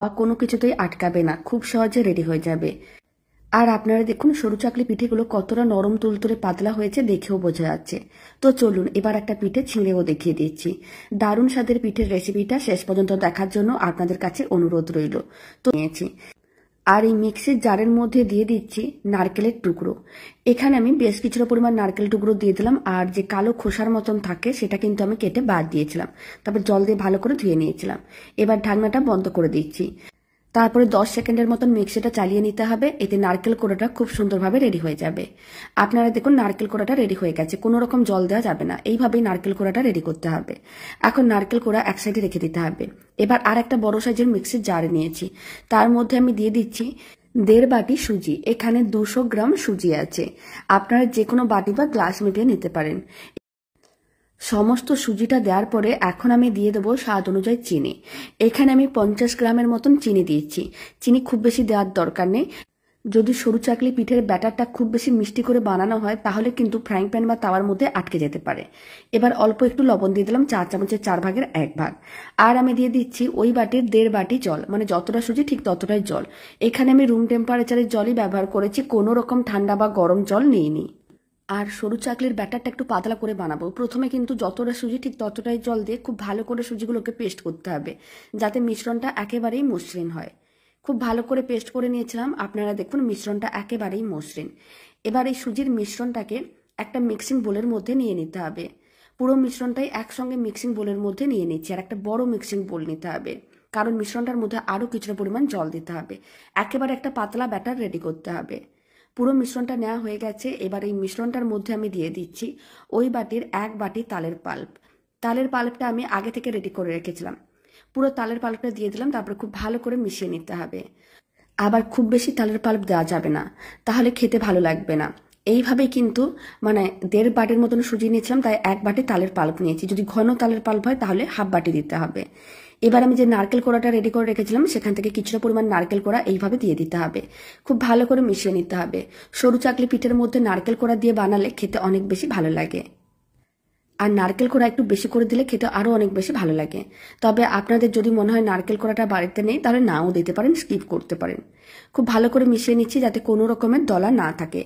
বা কোনো কিছুতেই আটকাবে না, খুব সহজে রেডি হয়ে যাবে। আর আপনারা দেখুন সরু চাকলি পিঠেগুলো কতটা নরম তুলতুলে পাতলা হয়েছে দেখেও বোঝা যাচ্ছে। তো চলুন এবার একটা পিঠে ছিঁড়েও দেখিয়ে দিচ্ছি। দারুণ স্বাদের পিঠের রেসিপিটা শেষ পর্যন্ত দেখার জন্য আপনাদের কাছে অনুরোধ রইল। তো নিয়েছি আর এই মিক্সির জারের মধ্যে দিয়ে দিচ্ছি নারকেলের টুকরো। এখানে আমি বেশ কিছুটা পরিমাণ নারকেল টুকরো দিয়ে দিলাম, আর যে কালো খোসার মতন থাকে সেটা কিন্তু আমি কেটে বাদ দিয়েছিলাম। তারপর জল দিয়ে ভালো করে ধুয়ে নিয়েছিলাম। এবার ঢাকনাটা বন্ধ করে দিচ্ছি। তারপরে 10 সেকেন্ডের মতন মিক্সিটা চালিয়ে নিতে হবে, এতে নারকেল কোড়াটা খুব সুন্দরভাবে রেডি হয়ে যাবে। আপনারা দেখুন নারকেল কোড়াটা রেডি হয়ে গেছে, কোনো রকম জল দেওয়া যাবে না, এইভাবেই নারকেল কোড়াটা রেডি করতে হবে। এখন নারকেল কোড়া এক সাইডে রেখে দিতে হবে। এবার আর একটা বড় সাইজের মিক্সির জার নিয়েছি, তার মধ্যে আমি দিয়ে দিচ্ছি 1.5 বাটি সুজি। এখানে 200 গ্রাম সুজি আছে, আপনারা যে কোনো বাটি বা গ্লাস মিলিয়ে নিতে পারেন। সমস্ত সুজিটা দেওয়ার পরে এখন আমি দিয়ে দেবো স্বাদ অনুযায়ী চিনি। এখানে আমি 50 গ্রামের মতন চিনি দিয়েছি। চিনি খুব বেশি দেওয়ার দরকার নেই। যদি সরু চাকলি পিঠের ব্যাটারটা খুব বেশি মিষ্টি করে বানানো হয় তাহলে কিন্তু ফ্রাইং প্যান বা তাওয়ার মধ্যে আটকে যেতে পারে। এবার অল্প একটু লবণ দিয়ে দিলাম, 4 চামচের 4 ভাগের 1 ভাগ। আর আমি দিয়ে দিচ্ছি ওই বাটির 1.5 বাটি জল, মানে যতটা সুজি ঠিক ততটাই জল। এখানে আমি রুম টেম্পারেচারের জলই ব্যবহার করেছি, কোনো রকম ঠান্ডা বা গরম জল নিইনি। আর সরু চাকলির ব্যাটারটা একটু পাতলা করে বানাবো। প্রথমে কিন্তু যতটা সুজি ঠিক ততটাই জল দিয়ে খুব ভালো করে সুজিগুলোকে পেস্ট করতে হবে, যাতে মিশ্রণটা একেবারেই মসৃণ হয়। খুব ভালো করে পেস্ট করে নিয়েছিলাম, আপনারা দেখুন মিশ্রণটা একেবারেই মসৃণ। এবার এই সুজির মিশ্রণটাকে একটা মিক্সিং বোলের মধ্যে নিয়ে নিতে হবে। পুরো মিশ্রণটাই একসঙ্গে মিক্সিং বোলের মধ্যে নিয়ে নিচ্ছি, আর একটা বড় মিক্সিং বোল নিতে হবে, কারণ মিশ্রণটার মধ্যে আরও কিছুটা পরিমাণ জল দিতে হবে। একেবারে একটা পাতলা ব্যাটার রেডি করতে হবে। পুরো মিশ্রণটা নেওয়া হয়ে গেছে। এবার এই মিশ্রণটার মধ্যে আমি দিয়ে দিচ্ছি ওই বাটির 1 বাটি তালের পাল্প। তালের পাল্পটা আমি আগে থেকে রেডি করে রেখেছিলাম। পুরো তালের পাল্পটা দিয়ে দিলাম, তারপরে খুব ভালো করে মিশিয়ে নিতে হবে। আবার খুব বেশি তালের পাল্প দেওয়া যাবে না, তাহলে খেতে ভালো লাগবে না। এইভাবেই কিন্তু মানে 1.5 বাটির মতন সুজি নিয়েছিলাম, তাই 1 বাটি তালের পাল্প নিয়েছি। যদি ঘন তালের পাল্প হয় তাহলে হাফ বাটি দিতে হবে। এবার আমি যে নারকেল কোড়াটা রেডি করে রেখেছিলাম সেখান থেকে কিছুটা পরিমাণ নারকেল কোড়া এইভাবে দিয়ে দিতে হবে। খুব ভালো করে মিশিয়ে নিতে হবে। সরু চাকলি পিঠের মধ্যে নারকেল কোড়া দিয়ে বানালে খেতে অনেক বেশি ভালো লাগে, আর নারকেল কোড়া একটু বেশি করে দিলে খেতে আরো অনেক বেশি ভালো লাগে। তবে আপনাদের যদি মনে হয় নারকেল কোড়াটা বাড়িতে নেই তাহলে নাও দিতে পারেন, স্কিপ করতে পারেন। খুব ভালো করে মিশিয়ে নিচ্ছি যাতে কোনো রকমের দলা না থাকে।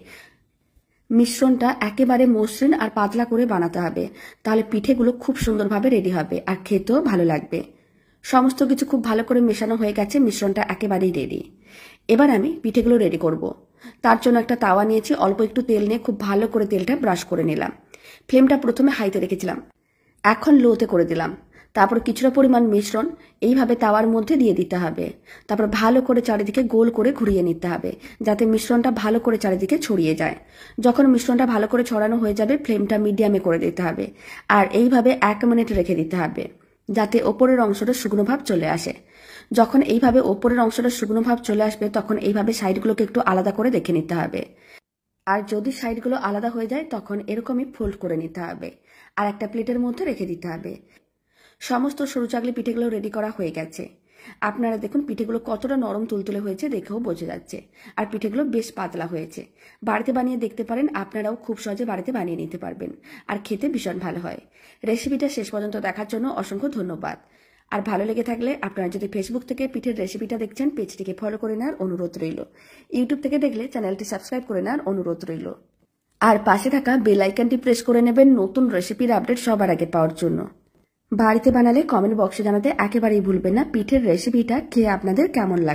মিশ্রণটা একেবারে মসৃণ আর পাতলা করে বানাতে হবে, তাহলে পিঠেগুলো খুব সুন্দরভাবে রেডি হবে আর খেতেও ভালো লাগবে। সমস্ত কিছু খুব ভালো করে মেশানো হয়ে গেছে, মিশ্রণটা একেবারেই রেডি। এবার আমি পিঠেগুলো রেডি করব। তার জন্য একটা তাওয়া নিয়েছি, অল্প একটু তেল নিয়ে খুব ভালো করে তেলটা ব্রাশ করে নিলাম। ফ্লেমটা প্রথমে হাইতে রেখেছিলাম, এখন লোতে করে দিলাম। তারপর কিছুটা পরিমাণ মিশ্রণ এইভাবে তাওয়ার মধ্যে দিয়ে দিতে হবে। তারপর ভালো করে চারিদিকে গোল করে ঘুরিয়ে নিতে হবে, যাতে মিশ্রণটা ভালো করে চারিদিকে ছড়িয়ে যায়। যখন মিশ্রণটা ভালো করে ছড়ানো হয়ে যাবে ফ্লেমটা মিডিয়ামে করে দিতে হবে, আর এইভাবে 1 মিনিট রেখে দিতে হবে, যাতে ওপরের অংশটা শুকনো ভাব চলে আসে। যখন এইভাবে ওপরের অংশটা শুকনো ভাব চলে আসবে তখন এইভাবে সাইডগুলোকে একটু আলাদা করে দেখে নিতে হবে। আর যদি সাইডগুলো আলাদা হয়ে যায় তখন এরকমই ফোল্ড করে নিতে হবে, আর একটা প্লেটের মধ্যে রেখে দিতে হবে। সমস্ত সরু চাকলি পিঠেগুলো রেডি করা হয়ে গেছে। আপনারা দেখুন পিঠেগুলো কতটা নরম তুলতুলে হয়েছে দেখেও বোঝা যাচ্ছে, আর পিঠেগুলো বেশ পাতলা হয়েছে। বাড়িতে বানিয়ে দেখতে পারেন, আপনারাও খুব সহজে বাড়িতে বানিয়ে নিতে পারবেন, আর খেতে ভীষণ ভালো হয়। রেসিপিটা শেষ পর্যন্ত দেখার জন্য অসংখ্য ধন্যবাদ। আর ভালো লেগে থাকলে আপনারা যদি ফেসবুক থেকে পিঠের রেসিপিটা দেখছেন পেজটিকে ফলো করে নেওয়ার অনুরোধ রইল। ইউটিউব থেকে দেখলে চ্যানেলটি সাবস্ক্রাইব করে নেওয়ার অনুরোধ রইল। আর পাশে থাকা বেল আইকনটি প্রেস করে নেবেন নতুন রেসিপির আপডেট সবার আগে পাওয়ার জন্য। বাড়িতে বানালে কমেন্ট বক্সে জানাতে একেবারেই ভুলবেন না পিঠের রেসিপিটা খেয়ে আপনাদের কেমন লাগে।